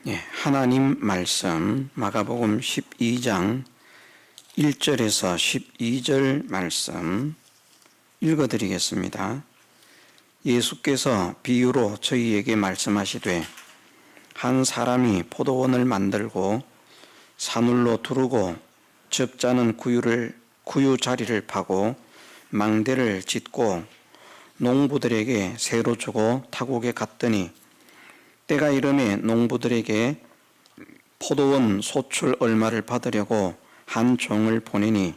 하나님 말씀 마가복음 12장 1절에서 12절 말씀 읽어드리겠습니다. 예수께서 비유로 저희에게 말씀하시되 한 사람이 포도원을 만들고 사눌로 두르고 적자는 구유 자리를 파고 망대를 짓고 농부들에게 새로 주고 타국에 갔더니 때가 이르매 농부들에게 포도원 소출 얼마를 받으려고 한 종을 보내니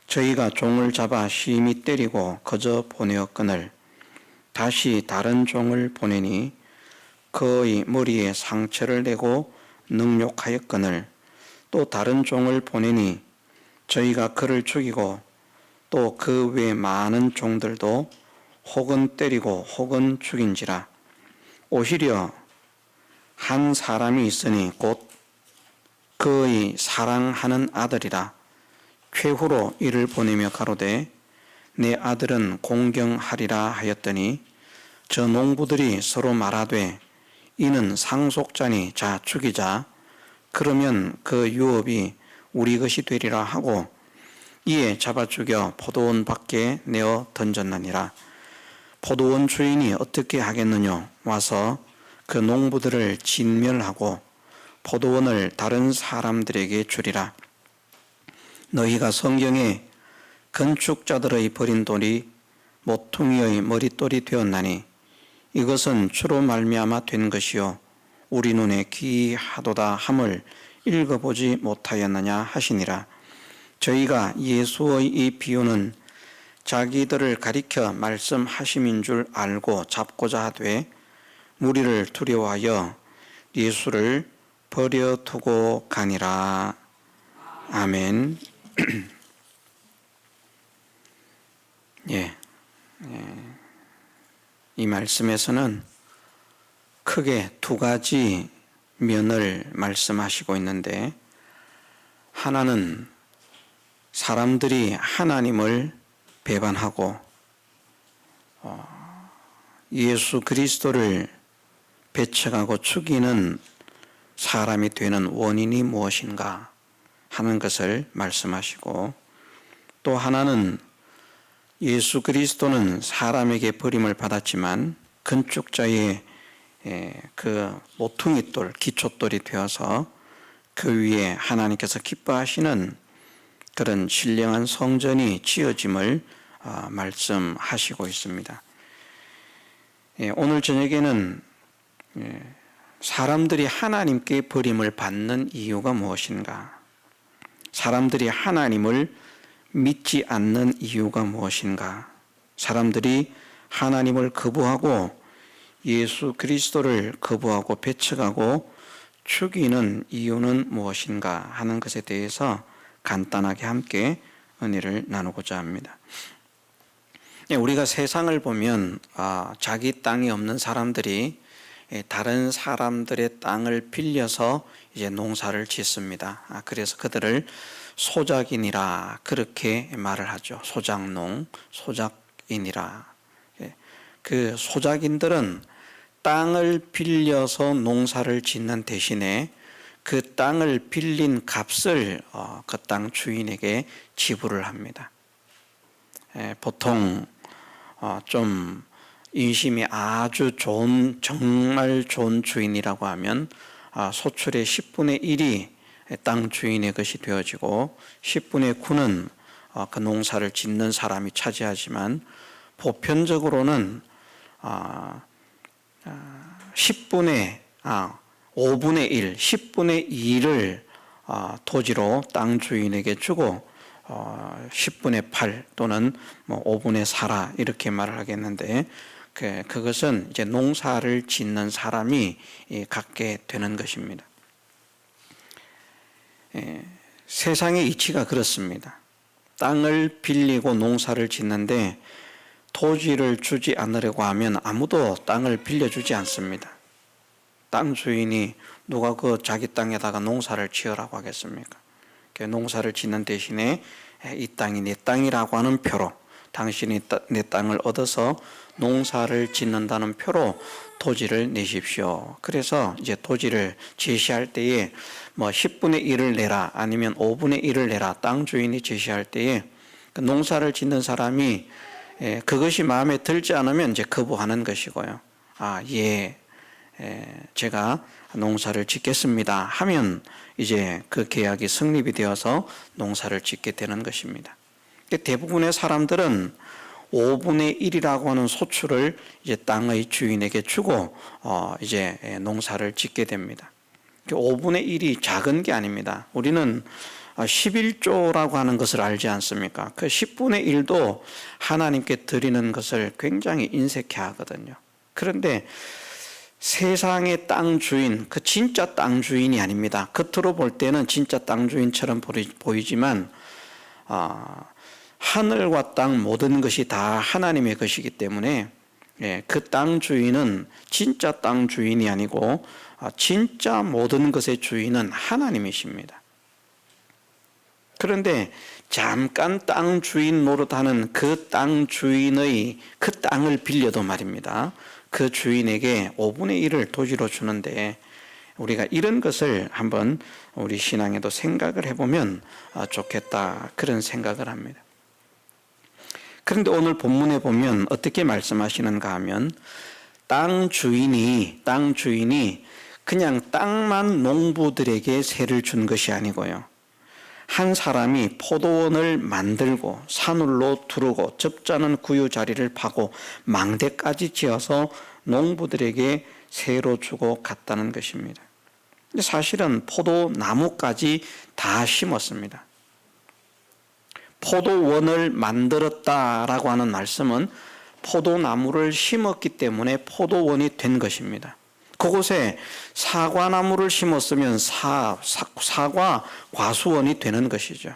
저희가 종을 잡아 심히 때리고 거저 보내었거늘 다시 다른 종을 보내니 그의 머리에 상처를 내고 능욕하였거늘 또 다른 종을 보내니 저희가 그를 죽이고 또 그 외 많은 종들도 혹은 때리고 혹은 죽인지라. 오히려 한 사람이 있으니 곧 그의 사랑하는 아들이라. 쾌후로 이를 보내며 가로되 내 아들은 공경하리라 하였더니 저 농부들이 서로 말하되 이는 상속자니 자 죽이자. 그러면 그 유업이 우리 것이 되리라 하고 이에 잡아 죽여 포도원 밖에 내어 던졌느니라. 포도원 주인이 어떻게 하겠느냐? 와서 그 농부들을 진멸하고 포도원을 다른 사람들에게 주리라. 너희가 성경에 건축자들의 버린 돌이 모퉁이의 머릿돌이 되었나니 이것은 주로 말미암아 된 것이요 우리 눈에 기이하도다 함을 읽어보지 못하였느냐 하시니라. 저희가 예수의 이 비유는 자기들을 가리켜 말씀하심인 줄 알고 잡고자 하되 무리를 두려워하여 예수를 버려두고 가니라. 아멘. 이 말씀에서는 크게 두 가지 면을 말씀하시고 있는데, 하나는 사람들이 하나님을 배반하고 예수 그리스도를 배척하고 죽이는 사람이 되는 원인이 무엇인가 하는 것을 말씀하시고, 또 하나는 예수 그리스도는 사람에게 버림을 받았지만 건축자의 그 모퉁이돌, 기초돌이 되어서 그 위에 하나님께서 기뻐하시는 그런 신령한 성전이 지어짐을 말씀하시고 있습니다. 오늘 저녁에는 사람들이 하나님께 버림을 받는 이유가 무엇인가? 사람들이 하나님을 믿지 않는 이유가 무엇인가? 사람들이 하나님을 거부하고 예수 그리스도를 거부하고 배척하고 죽이는 이유는 무엇인가 하는 것에 대해서 간단하게 함께 은혜를 나누고자 합니다. 우리가 세상을 보면 자기 땅이 없는 사람들이 다른 사람들의 땅을 빌려서 이제 농사를 짓습니다. 그래서 그들을 소작인이라 그렇게 말을 하죠. 소작농, 소작인이라. 그 소작인들은 땅을 빌려서 농사를 짓는 대신에 그 땅을 빌린 값을 그 땅 주인에게 지불을 합니다. 보통 좀 인심이 아주 좋은, 정말 좋은 주인이라고 하면 소출의 10분의 1이 땅 주인의 것이 되어지고 10분의 9는 그 농사를 짓는 사람이 차지하지만, 보편적으로는 5분의 1, 10분의 2를 토지로 땅 주인에게 주고 10분의 8 또는 5분의 4라 이렇게 말을 하겠는데, 그것은 이제 농사를 짓는 사람이 갖게 되는 것입니다. 세상의 이치가 그렇습니다. 땅을 빌리고 농사를 짓는데 토지를 주지 않으려고 하면 아무도 땅을 빌려주지 않습니다. 땅 주인이 누가 그 자기 땅에다가 농사를 지으라고 하겠습니까? 농사를 짓는 대신에 이 땅이 내 땅이라고 하는 표로 당신이 내 땅을 얻어서 농사를 짓는다는 표로 토지를 내십시오. 그래서 이제 토지를 제시할 때에 뭐 10분의 1을 내라 아니면 5분의 1을 내라 땅 주인이 제시할 때에 그 농사를 짓는 사람이 그것이 마음에 들지 않으면 이제 거부하는 것이고요. 제가 농사를 짓겠습니다 하면 이제 그 계약이 성립이 되어서 농사를 짓게 되는 것입니다. 대부분의 사람들은 5분의 1이라고 하는 소출을 이제 땅의 주인에게 주고 이제 농사를 짓게 됩니다. 5분의 1이 작은 게 아닙니다. 우리는 11조라고 하는 것을 알지 않습니까? 그 10분의 1도 하나님께 드리는 것을 굉장히 인색해 하거든요. 그런데 세상의 땅 주인, 그 진짜 땅 주인이 아닙니다. 겉으로 볼 때는 진짜 땅 주인처럼 보이지만 하늘과 땅 모든 것이 다 하나님의 것이기 때문에 그 땅 주인은 진짜 땅 주인이 아니고 진짜 모든 것의 주인은 하나님이십니다. 그런데 잠깐 땅 주인 노릇하는 그 땅 주인의 그 땅을 빌려도 말입니다. 그 주인에게 5분의 1을 토지로 주는데 우리가 이런 것을 한번 우리 신앙에도 생각을 해보면 좋겠다 그런 생각을 합니다. 그런데 오늘 본문에 보면 어떻게 말씀하시는가 하면 땅 주인이 그냥 땅만 농부들에게 세를 준 것이 아니고요. 한 사람이 포도원을 만들고 산울로 두르고 접자는 구유 자리를 파고 망대까지 지어서 농부들에게 세로 주고 갔다는 것입니다. 근데 사실은 포도나무까지 다 심었습니다. 포도원을 만들었다라고 하는 말씀은 포도나무를 심었기 때문에 포도원이 된 것입니다. 그곳에 사과나무를 심었으면 사과 과수원이 되는 것이죠.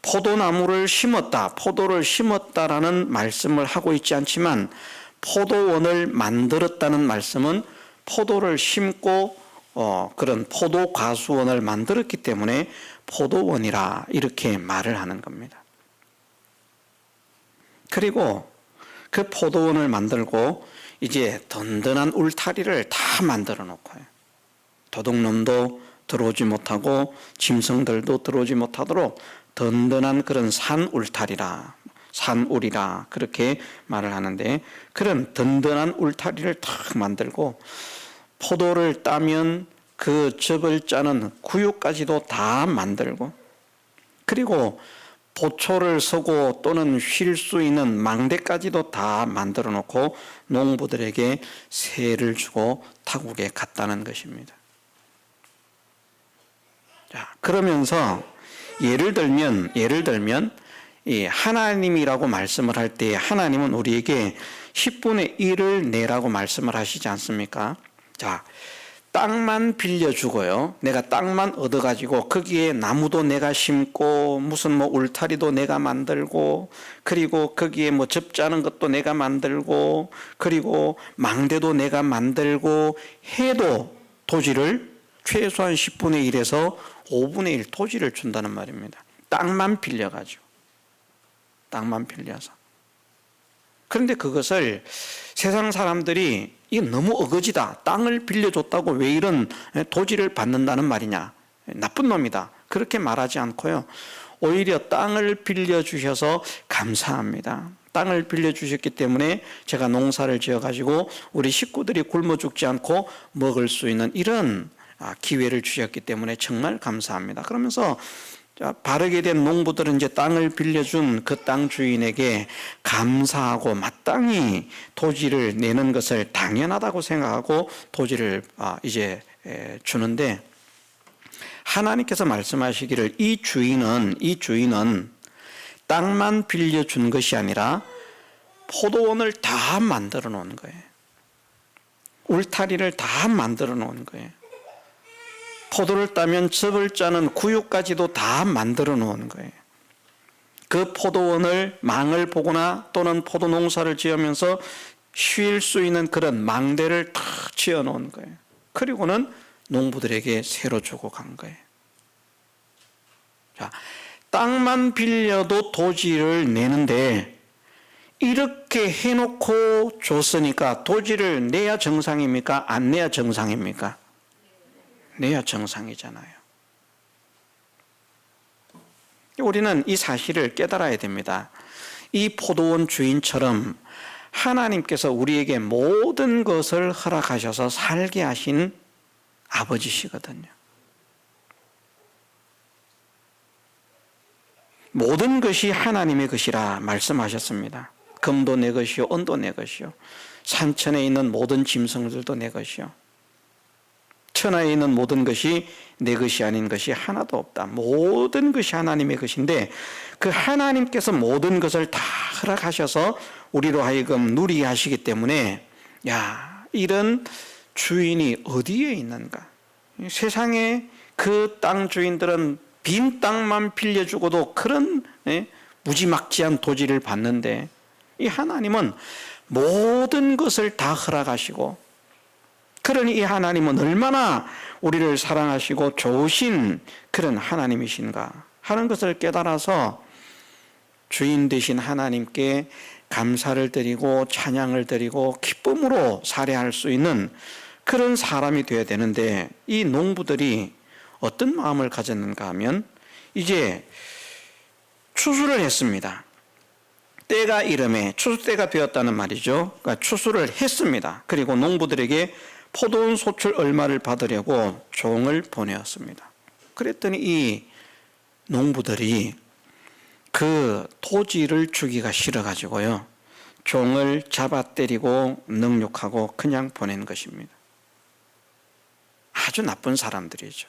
포도나무를 심었다, 포도를 심었다라는 말씀을 하고 있지 않지만 포도원을 만들었다는 말씀은 포도를 심고 그런 포도 과수원을 만들었기 때문에 포도원이라 이렇게 말을 하는 겁니다. 그리고 그 포도원을 만들고 이제 든든한 울타리를 다 만들어 놓고요. 도둑놈도 들어오지 못하고 짐승들도 들어오지 못하도록 든든한 그런 산 울타리라, 산울이라 그렇게 말을 하는데 그런 든든한 울타리를 딱 만들고 포도를 따면 그 즙을 짜는 구유까지도 다 만들고 그리고 보초를 서고 또는 쉴 수 있는 망대까지도 다 만들어 놓고 농부들에게 세를 주고 타국에 갔다는 것입니다. 자, 그러면서 예를 들면 이 하나님이라고 말씀을 할 때 하나님은 우리에게 10분의 1을 내라고 말씀을 하시지 않습니까? 자, 땅만 빌려주고요. 내가 땅만 얻어가지고 거기에 나무도 내가 심고 무슨 뭐 울타리도 내가 만들고 그리고 거기에 뭐 접자는 것도 내가 만들고 그리고 망대도 내가 만들고 해도 토지를 최소한 10분의 1에서 5분의 1 토지를 준다는 말입니다. 땅만 빌려가지고. 땅만 빌려서. 그런데 그것을 세상 사람들이 이게 너무 어거지다. 땅을 빌려줬다고 왜 이런 토지를 받는다는 말이냐. 나쁜 놈이다. 그렇게 말하지 않고요. 오히려 땅을 빌려주셔서 감사합니다. 땅을 빌려주셨기 때문에 제가 농사를 지어가지고 우리 식구들이 굶어 죽지 않고 먹을 수 있는 이런 기회를 주셨기 때문에 정말 감사합니다. 그러면서 바르게 된 농부들은 이제 땅을 빌려준 그 땅 주인에게 감사하고 마땅히 토지를 내는 것을 당연하다고 생각하고 토지를 이제 주는데 하나님께서 말씀하시기를 이 주인은 땅만 빌려준 것이 아니라 포도원을 다 만들어 놓은 거예요. 울타리를 다 만들어 놓은 거예요. 포도를 따면 즙을 짜는 구유까지도 다 만들어 놓은 거예요. 그 포도원을 망을 보거나 또는 포도 농사를 지으면서 쉴 수 있는 그런 망대를 다 지어 놓은 거예요. 그리고는 농부들에게 새로 주고 간 거예요. 자, 땅만 빌려도 토지를 내는데 이렇게 해놓고 줬으니까 토지를 내야 정상입니까? 안 내야 정상입니까? 내야 정상이잖아요. 우리는 이 사실을 깨달아야 됩니다. 이 포도원 주인처럼 하나님께서 우리에게 모든 것을 허락하셔서 살게 하신 아버지시거든요. 모든 것이 하나님의 것이라 말씀하셨습니다. 금도 내 것이요, 은도 내 것이요, 산천에 있는 모든 짐승들도 내 것이요, 천하에 있는 모든 것이 내 것이 아닌 것이 하나도 없다. 모든 것이 하나님의 것인데 그 하나님께서 모든 것을 다 허락하셔서 우리로 하여금 누리게 하시기 때문에 야, 이런 주인이 어디에 있는가? 세상에 그 땅 주인들은 빈 땅만 빌려주고도 그런 무지막지한 도지를 받는데 이 하나님은 모든 것을 다 허락하시고, 그러니 이 하나님은 얼마나 우리를 사랑하시고 좋으신 그런 하나님이신가 하는 것을 깨달아서 주인 되신 하나님께 감사를 드리고 찬양을 드리고 기쁨으로 살아할 수 있는 그런 사람이 되어야 되는데, 이 농부들이 어떤 마음을 가졌는가 하면 이제 추수를 했습니다. 때가 이름에 추수때가 되었다는 말이죠. 그러니까 추수를 했습니다. 그리고 농부들에게 포도원 소출 얼마를 받으려고 종을 보내었습니다. 그랬더니 이 농부들이 그 토지를 주기가 싫어가지고요, 종을 잡아 때리고 능욕하고 그냥 보낸 것입니다. 아주 나쁜 사람들이죠.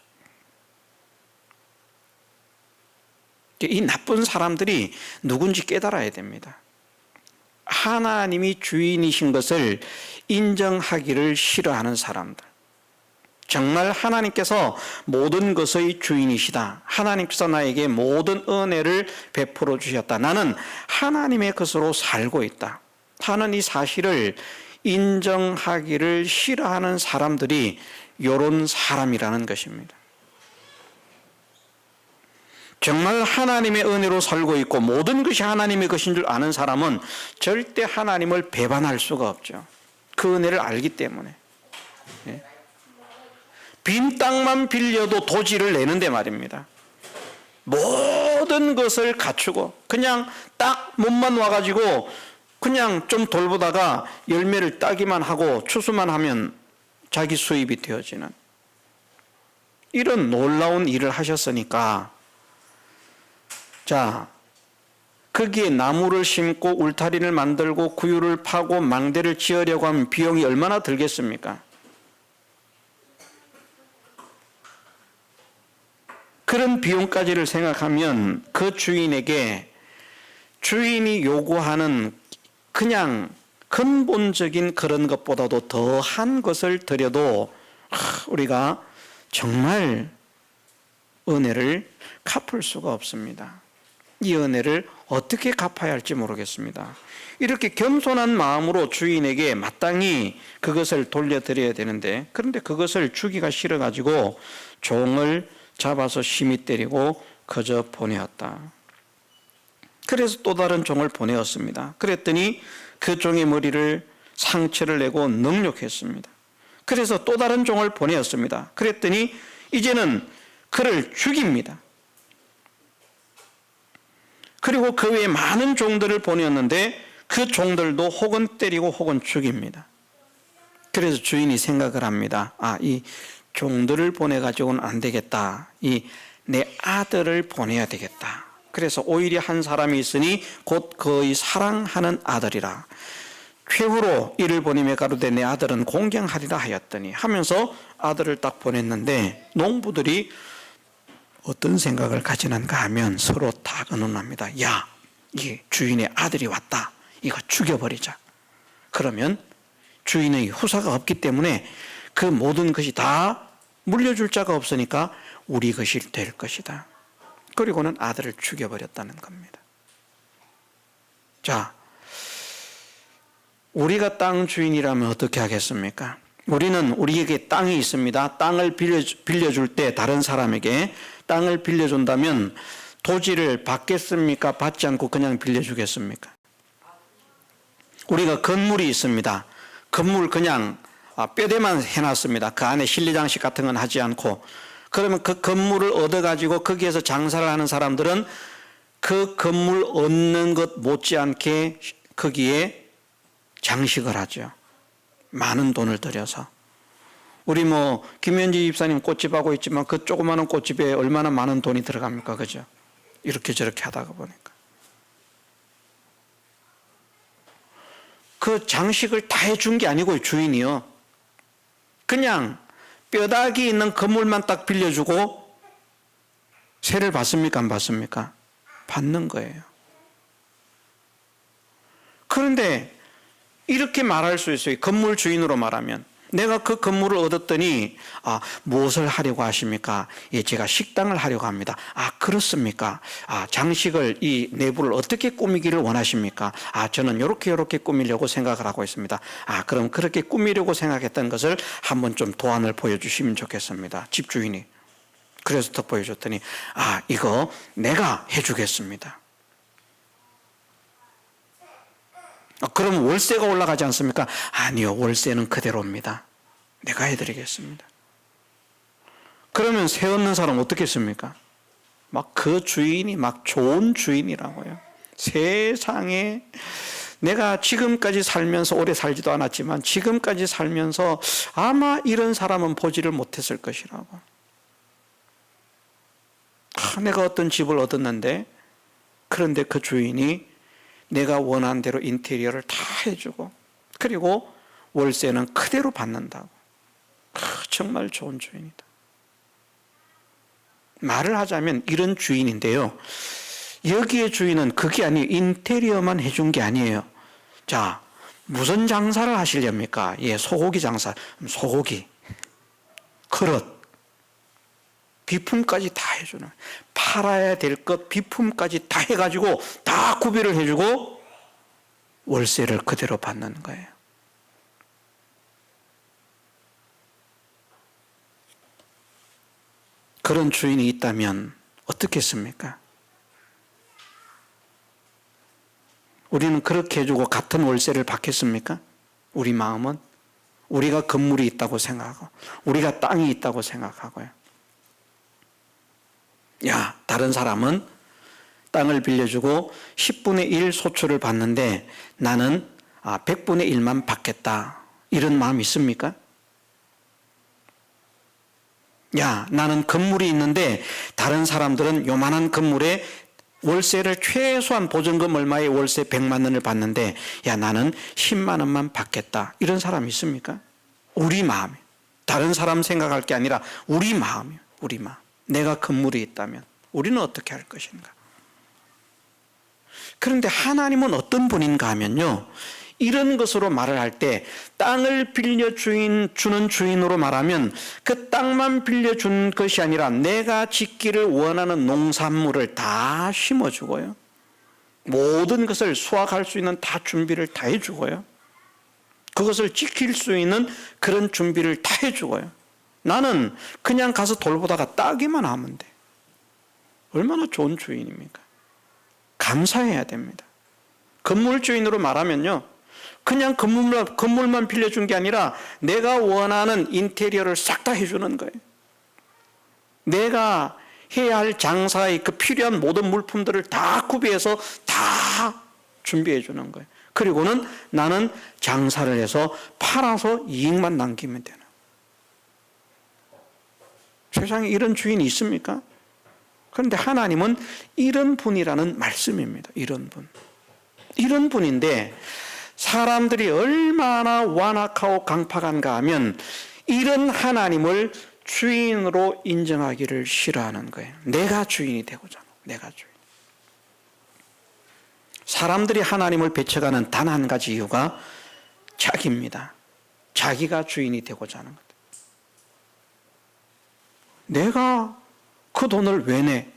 이 나쁜 사람들이 누군지 깨달아야 됩니다. 하나님이 주인이신 것을 인정하기를 싫어하는 사람들, 정말 하나님께서 모든 것의 주인이시다, 하나님께서 나에게 모든 은혜를 베풀어 주셨다, 나는 하나님의 것으로 살고 있다 하는 이 사실을 인정하기를 싫어하는 사람들이 이런 사람이라는 것입니다. 정말 하나님의 은혜로 살고 있고 모든 것이 하나님의 것인 줄 아는 사람은 절대 하나님을 배반할 수가 없죠. 그 은혜를 알기 때문에. 빈 땅만 빌려도 도지를 내는데 말입니다. 모든 것을 갖추고 그냥 딱 몸만 와가지고 그냥 좀 돌보다가 열매를 따기만 하고 추수만 하면 자기 수입이 되어지는 이런 놀라운 일을 하셨으니까, 자, 거기에 나무를 심고 울타리를 만들고 구유를 파고 망대를 지으려고 하면 비용이 얼마나 들겠습니까? 그런 비용까지를 생각하면 그 주인에게 주인이 요구하는 그냥 근본적인 그런 것보다도 더한 것을 드려도 우리가 정말 은혜를 갚을 수가 없습니다. 이 은혜를 어떻게 갚아야 할지 모르겠습니다. 이렇게 겸손한 마음으로 주인에게 마땅히 그것을 돌려드려야 되는데, 그런데 그것을 주기가 싫어가지고 종을 잡아서 심히 때리고 거저 보내었다. 그래서 또 다른 종을 보내었습니다. 그랬더니 그 종의 머리를 상처를 내고 능욕했습니다. 그래서 또 다른 종을 보내었습니다. 그랬더니 이제는 그를 죽입니다. 그리고 그 외에 많은 종들을 보내었는데 그 종들도 혹은 때리고 혹은 죽입니다. 그래서 주인이 생각을 합니다. 이 종들을 보내가지고는 안 되겠다. 내 아들을 보내야 되겠다. 그래서 오히려 한 사람이 있으니 곧 그의 사랑하는 아들이라. 최후로 이를 보내며 가로되 내 아들은 공경하리라 하였더니 하면서 아들을 딱 보냈는데, 농부들이 어떤 생각을 가지는가 하면 서로 다 의논합니다. 야, 이게 주인의 아들이 왔다. 이거 죽여버리자. 그러면 주인의 후사가 없기 때문에 그 모든 것이 다 물려줄 자가 없으니까 우리 것이 될 것이다. 그리고는 아들을 죽여버렸다는 겁니다. 자, 우리가 땅 주인이라면 어떻게 하겠습니까? 우리는 우리에게 땅이 있습니다. 땅을 빌려줄 때 다른 사람에게 땅을 빌려준다면 도지를 받겠습니까? 받지 않고 그냥 빌려주겠습니까? 우리가 건물이 있습니다. 건물 그냥 뼈대만 해놨습니다. 그 안에 실내장식 같은 건 하지 않고. 그러면 그 건물을 얻어가지고 거기에서 장사를 하는 사람들은 그 건물 얻는 것 못지않게 거기에 장식을 하죠. 많은 돈을 들여서. 우리 김현지 집사님 꽃집하고 있지만 그 조그마한 꽃집에 얼마나 많은 돈이 들어갑니까? 그죠? 이렇게 저렇게 하다가 보니까. 그 장식을 다 해준 게 아니고요, 주인이요. 그냥 뼈다귀 있는 건물만 딱 빌려주고 세를 받습니까? 안 받습니까? 받는 거예요. 그런데 이렇게 말할 수 있어요. 건물 주인으로 말하면. 내가 그 건물을 얻었더니 무엇을 하려고 하십니까? 예, 제가 식당을 하려고 합니다. 그렇습니까? 장식을 이 내부를 어떻게 꾸미기를 원하십니까? 저는 이렇게 꾸미려고 생각을 하고 있습니다. 그럼 그렇게 꾸미려고 생각했던 것을 한번 좀 도안을 보여주시면 좋겠습니다. 집주인이. 그래서 더 보여줬더니 이거 내가 해주겠습니다. 그럼 월세가 올라가지 않습니까? 아니요, 월세는 그대로입니다. 내가 해드리겠습니다. 그러면 세 얻는 사람 어떻게 했습니까? 그 주인이 좋은 주인이라고요. 세상에 내가 지금까지 살면서 오래 살지도 않았지만 지금까지 살면서 아마 이런 사람은 보지를 못했을 것이라고. 내가 어떤 집을 얻었는데 그런데 그 주인이 내가 원하는 대로 인테리어를 다 해주고 그리고 월세는 그대로 받는다고. 정말 좋은 주인이다. 말을 하자면 이런 주인인데요. 여기의 주인은 그게 아니에요. 인테리어만 해준 게 아니에요. 자, 무슨 장사를 하시렵니까? 예, 소고기 장사. 소고기, 그릇, 비품까지 다 해주는, 팔아야 될 것 비품까지 다 해가지고 다 구비를 해주고 월세를 그대로 받는 거예요. 그런 주인이 있다면 어떻겠습니까? 우리는 그렇게 해주고 같은 월세를 받겠습니까? 우리 마음은 우리가 건물이 있다고 생각하고 우리가 땅이 있다고 생각하고요. 다른 사람은 땅을 빌려주고 10분의 1 소출을 받는데 나는 100분의 1만 받겠다. 이런 마음 있습니까? 나는 건물이 있는데 다른 사람들은 요만한 건물에 월세를 최소한 보증금 얼마에 월세 100만 원을 받는데 나는 10만 원만 받겠다. 이런 사람 있습니까? 우리 마음이. 다른 사람 생각할 게 아니라 우리 마음이에요. 우리 마음. 내가 건물이 있다면 우리는 어떻게 할 것인가? 그런데 하나님은 어떤 분인가 하면요, 이런 것으로 말을 할 때 땅을 빌려주는 주인으로 말하면 그 땅만 빌려준 것이 아니라 내가 짓기를 원하는 농산물을 다 심어주고요, 모든 것을 수확할 수 있는 다 준비를 다 해주고요, 그것을 지킬 수 있는 그런 준비를 다 해주고요. 나는 그냥 가서 돌보다가 따기만 하면 돼. 얼마나 좋은 주인입니까? 감사해야 됩니다. 건물 주인으로 말하면요, 그냥 건물만 빌려준 게 아니라 내가 원하는 인테리어를 싹 다 해주는 거예요. 내가 해야 할 장사의 그 필요한 모든 물품들을 다 구비해서 다 준비해 주는 거예요. 그리고는 나는 장사를 해서 팔아서 이익만 남기면 되는. 세상에 이런 주인이 있습니까? 그런데 하나님은 이런 분이라는 말씀입니다. 이런 분. 이런 분인데 사람들이 얼마나 완악하고 강팍한가 하면 이런 하나님을 주인으로 인정하기를 싫어하는 거예요. 내가 주인이 되고자 하는, 내가 주인. 사람들이 하나님을 배척하는 단 한 가지 이유가 자기입니다. 자기가 주인이 되고자 하는 것. 내가 그 돈을 왜 내?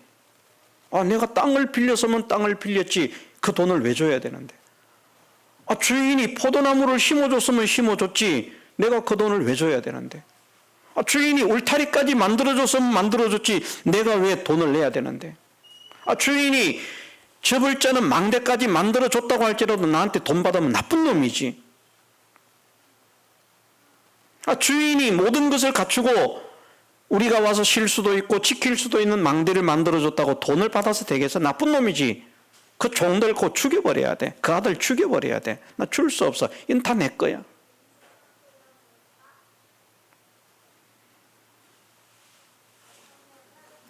내가 땅을 빌렸으면 땅을 빌렸지 그 돈을 왜 줘야 되는데? 주인이 포도나무를 심어줬으면 심어줬지 내가 그 돈을 왜 줘야 되는데? 주인이 울타리까지 만들어줬으면 만들어줬지 내가 왜 돈을 내야 되는데? 주인이 접을 자는 망대까지 만들어줬다고 할지라도 나한테 돈 받으면 나쁜 놈이지. 주인이 모든 것을 갖추고 우리가 와서 쉴 수도 있고 지킬 수도 있는 망대를 만들어줬다고 돈을 받아서 되겠어? 나쁜 놈이지. 그 종들 곧 죽여버려야 돼. 그 아들 죽여버려야 돼. 나 줄 수 없어. 이건 다 내 거야.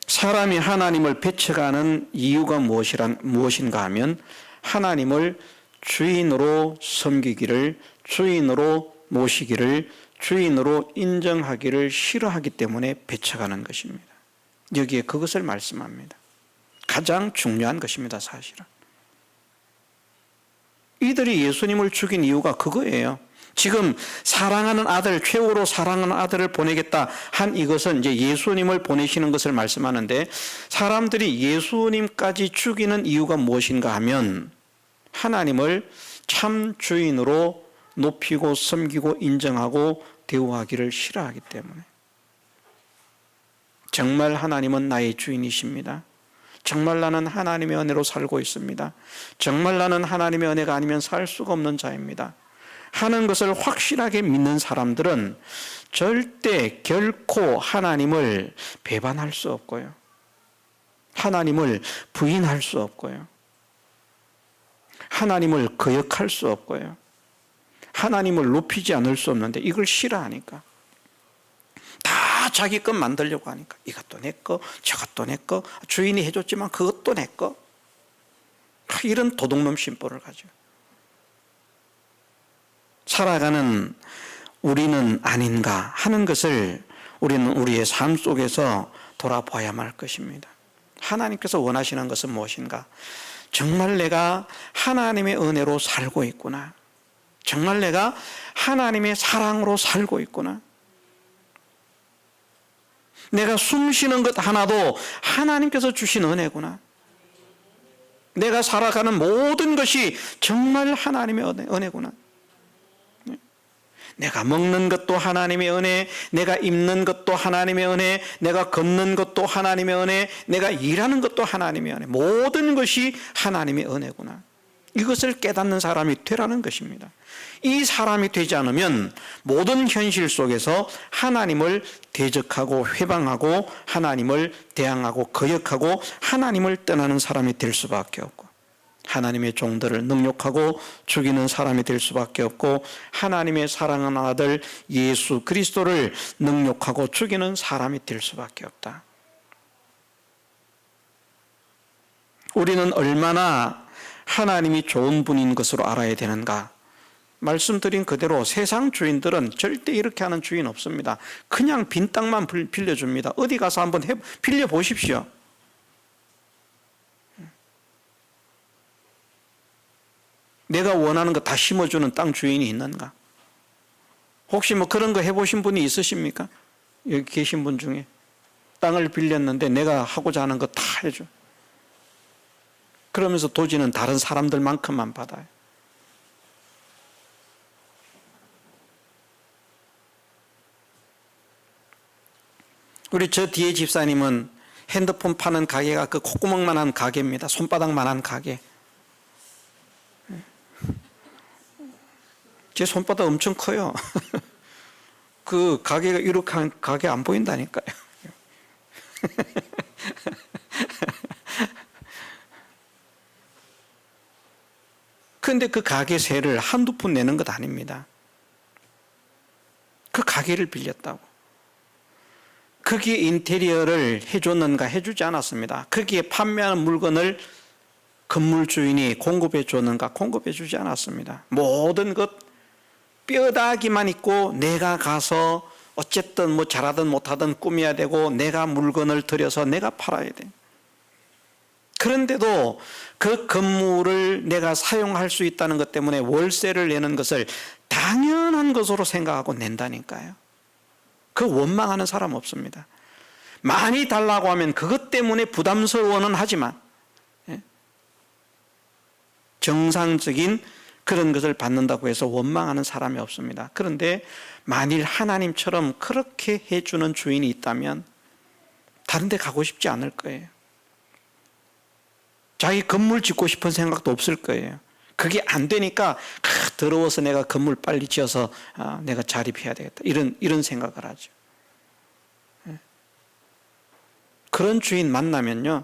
사람이 하나님을 배척하는 이유가 무엇인가 하면 하나님을 주인으로 섬기기를, 주인으로 모시기를, 주인으로 인정하기를 싫어하기 때문에 배척하는 것입니다. 여기에 그것을 말씀합니다. 가장 중요한 것입니다, 사실은. 이들이 예수님을 죽인 이유가 그거예요. 지금 사랑하는 아들, 최후로 사랑하는 아들을 보내겠다 한 이것은 이제 예수님을 보내시는 것을 말씀하는데, 사람들이 예수님까지 죽이는 이유가 무엇인가 하면 하나님을 참 주인으로 높이고 섬기고 인정하고 대우하기를 싫어하기 때문에. 정말 하나님은 나의 주인이십니다. 정말 나는 하나님의 은혜로 살고 있습니다. 정말 나는 하나님의 은혜가 아니면 살 수가 없는 자입니다 하는 것을 확실하게 믿는 사람들은 절대 결코 하나님을 배반할 수 없고요, 하나님을 부인할 수 없고요, 하나님을 거역할 수 없고요, 하나님을 높이지 않을 수 없는데 이걸 싫어하니까, 다 자기 것 만들려고 하니까 이것도 내 거, 저것도 내 거, 주인이 해줬지만 그것도 내 거, 이런 도둑놈 심보를 가지고 살아가는 우리는 아닌가 하는 것을 우리는 우리의 삶 속에서 돌아봐야만 할 것입니다. 하나님께서 원하시는 것은 무엇인가? 정말 내가 하나님의 은혜로 살고 있구나, 정말 내가 하나님의 사랑으로 살고 있구나, 내가 숨 쉬는 것 하나도 하나님께서 주신 은혜구나, 내가 살아가는 모든 것이 정말 하나님의 은혜구나, 내가 먹는 것도 하나님의 은혜, 내가 입는 것도 하나님의 은혜, 내가 걷는 것도 하나님의 은혜, 내가 일하는 것도 하나님의 은혜, 모든 것이 하나님의 은혜구나, 이것을 깨닫는 사람이 되라는 것입니다. 이 사람이 되지 않으면 모든 현실 속에서 하나님을 대적하고 회방하고 하나님을 대항하고 거역하고 하나님을 떠나는 사람이 될 수밖에 없고, 하나님의 종들을 능욕하고 죽이는 사람이 될 수밖에 없고, 하나님의 사랑하는 아들 예수 그리스도를 능욕하고 죽이는 사람이 될 수밖에 없다. 우리는 얼마나 하나님이 좋은 분인 것으로 알아야 되는가? 말씀드린 그대로 세상 주인들은 절대 이렇게 하는 주인 없습니다. 그냥 빈 땅만 빌려줍니다. 어디 가서 한번 빌려보십시오. 내가 원하는 거 다 심어주는 땅 주인이 있는가? 혹시 뭐 그런 거 해보신 분이 있으십니까? 여기 계신 분 중에 땅을 빌렸는데 내가 하고자 하는 거 다 해줘. 그러면서 도지는 다른 사람들만큼만 받아요. 우리 저 뒤에 집사님은 핸드폰 파는 가게가 그 콧구멍만한 가게입니다. 손바닥만한 가게. 제 손바닥 엄청 커요. 그 가게가 이렇게 한 가게 안 보인다니까요. 그런데 그 가게 세를 한두 푼 내는 것 아닙니다. 그 가게를 빌렸다고. 거기에 인테리어를 해줬는가? 해주지 않았습니다. 거기에 판매하는 물건을 건물 주인이 공급해 줬는가? 공급해 주지 않았습니다. 모든 것 뼈다귀만 있고 내가 가서 어쨌든 뭐 잘하든 못하든 꾸며야 되고 내가 물건을 들여서 내가 팔아야 돼. 그런데도 그 건물을 내가 사용할 수 있다는 것 때문에 월세를 내는 것을 당연한 것으로 생각하고 낸다니까요. 그 원망하는 사람 없습니다. 많이 달라고 하면 그것 때문에 부담스러워는 하지만 정상적인 그런 것을 받는다고 해서 원망하는 사람이 없습니다. 그런데 만일 하나님처럼 그렇게 해주는 주인이 있다면 다른 데 가고 싶지 않을 거예요. 자기 건물 짓고 싶은 생각도 없을 거예요. 그게 안 되니까 더러워서 내가 건물 빨리 지어서 내가 자립해야 되겠다. 이런 생각을 하죠. 그런 주인 만나면요,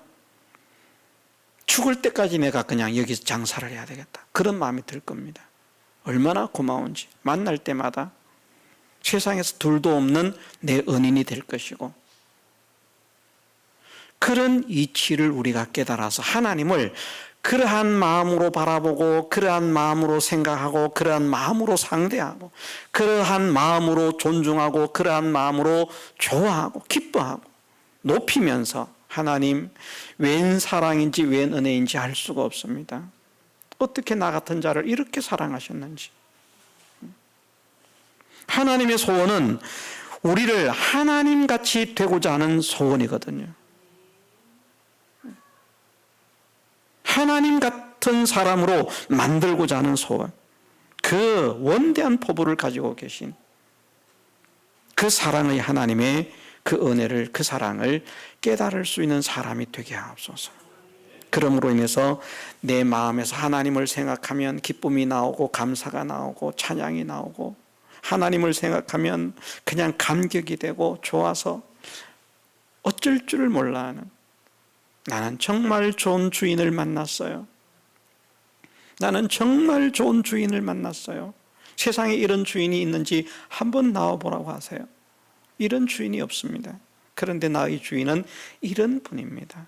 죽을 때까지 내가 그냥 여기서 장사를 해야 되겠다. 그런 마음이 들 겁니다. 얼마나 고마운지. 만날 때마다 세상에서 둘도 없는 내 은인이 될 것이고, 그런 이치를 우리가 깨달아서 하나님을 그러한 마음으로 바라보고, 그러한 마음으로 생각하고, 그러한 마음으로 상대하고, 그러한 마음으로 존중하고, 그러한 마음으로 좋아하고 기뻐하고 높이면서, 하나님 웬 사랑인지 웬 은혜인지 알 수가 없습니다. 어떻게 나 같은 자를 이렇게 사랑하셨는지. 하나님의 소원은 우리를 하나님같이 되고자 하는 소원이거든요. 하나님 같은 사람으로 만들고자 하는 소원, 그 원대한 포부를 가지고 계신 그 사랑의 하나님의 그 은혜를, 그 사랑을 깨달을 수 있는 사람이 되게 하옵소서. 그러므로 인해서 내 마음에서 하나님을 생각하면 기쁨이 나오고 감사가 나오고 찬양이 나오고, 하나님을 생각하면 그냥 감격이 되고 좋아서 어쩔 줄을 몰라 하는, 나는 정말 좋은 주인을 만났어요. 나는 정말 좋은 주인을 만났어요. 세상에 이런 주인이 있는지 한번 나와보라고 하세요. 이런 주인이 없습니다. 그런데 나의 주인은 이런 분입니다.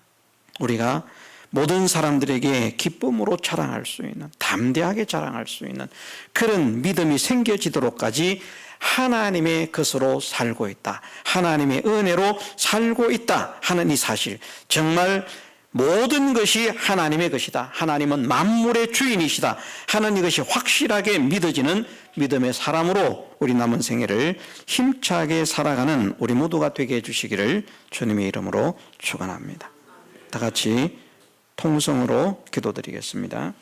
우리가 모든 사람들에게 기쁨으로 자랑할 수 있는, 담대하게 자랑할 수 있는 그런 믿음이 생겨지도록까지 하나님의 것으로 살고 있다, 하나님의 은혜로 살고 있다 하는 이 사실, 정말 모든 것이 하나님의 것이다, 하나님은 만물의 주인이시다 하는 이것이 확실하게 믿어지는 믿음의 사람으로 우리 남은 생애를 힘차게 살아가는 우리 모두가 되게 해주시기를 주님의 이름으로 축원합니다. 다 같이 통성으로 기도드리겠습니다.